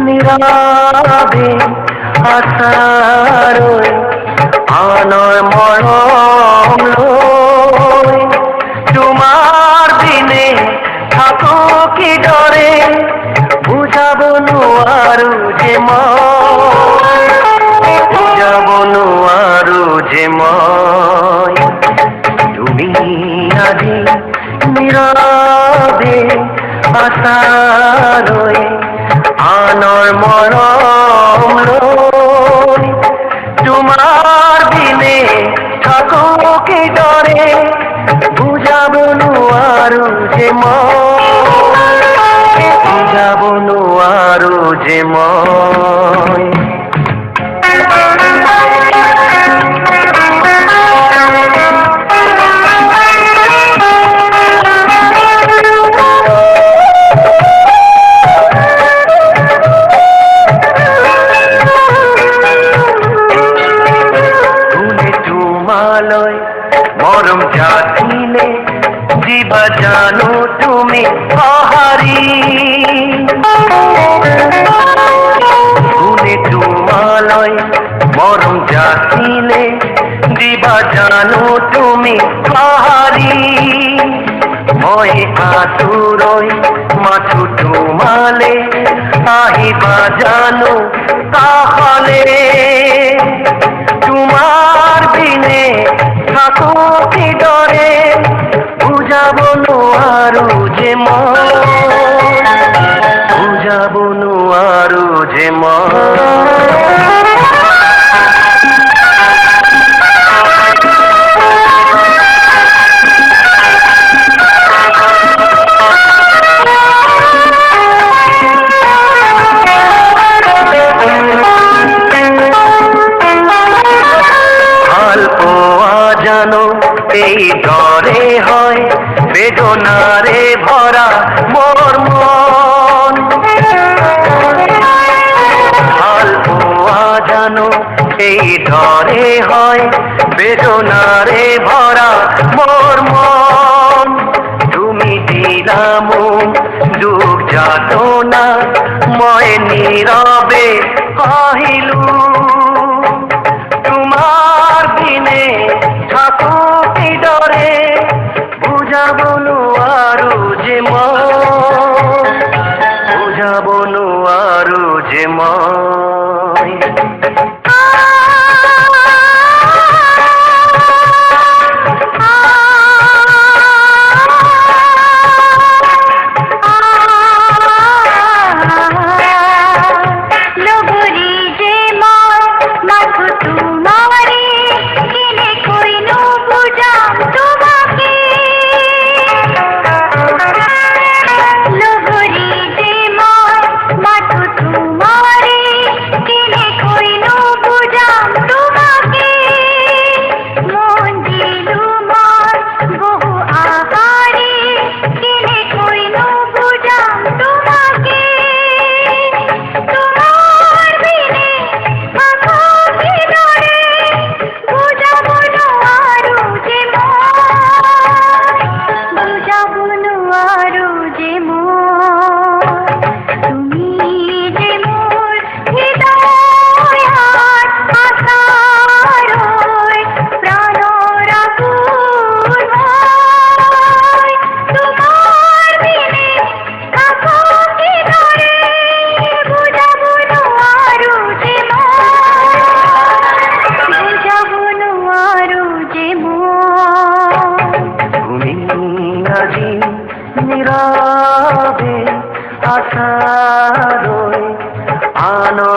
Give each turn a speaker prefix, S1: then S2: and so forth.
S1: নীরবে আশার আনর মরম লই তোমার দিনে থাকো কি ডরে বুঝাবো নোয়ারু যে বুঝাবো নোয়ারু যে তুমি আজি নীরবে আশার আনর মরম লই তোমার দিনে থাকো কি ডরে বুঝাবো নোয়ারু যে বুঝাবো নোয়ারু যে মরম জাতিলে দিবা জানো তুমি আহারি গুনে তোমালয় মরম জাতিলে দিবা জানো তুমি আহারি মই আতুরই মাথু তোমালে আহিবা জানো তাহলে তোমার দিনে থাকো কি ডরে বুঝাবো নোয়ারু যে বুঝাবো নোয়ারু যে জানো এই ডরে হয় বেদনারে ভরা মোর মন হালপোয়া জানো এই ডরে হয় বেদনারে ভরা মোর মন তুমি দিলাম দুঃখ যাতনা ময় নীরবে কহিলু তোমার দিনে থাকো কি ডরে বুঝাবো নোয়ারু যে বুঝাবো নোয়ারু যে নীরবে আশার আনো